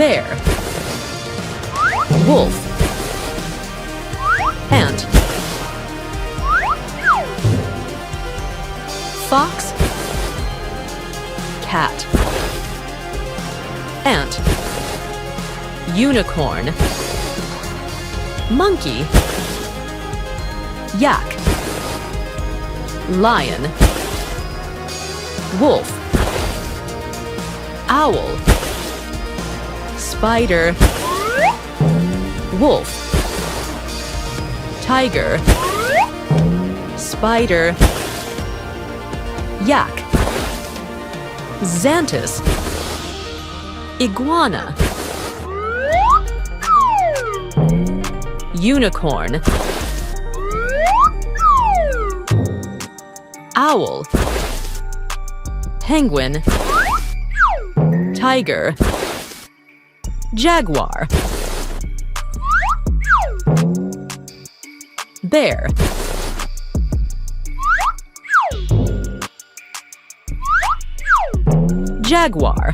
bear, wolf, ant, fox, cat, ant, unicorn, monkey, yak, lion, wolf, owl, spider, wolf, tiger, spider, yak, xanthus, iguana, unicorn, owl, penguin, tiger, jaguar, bear, jaguar.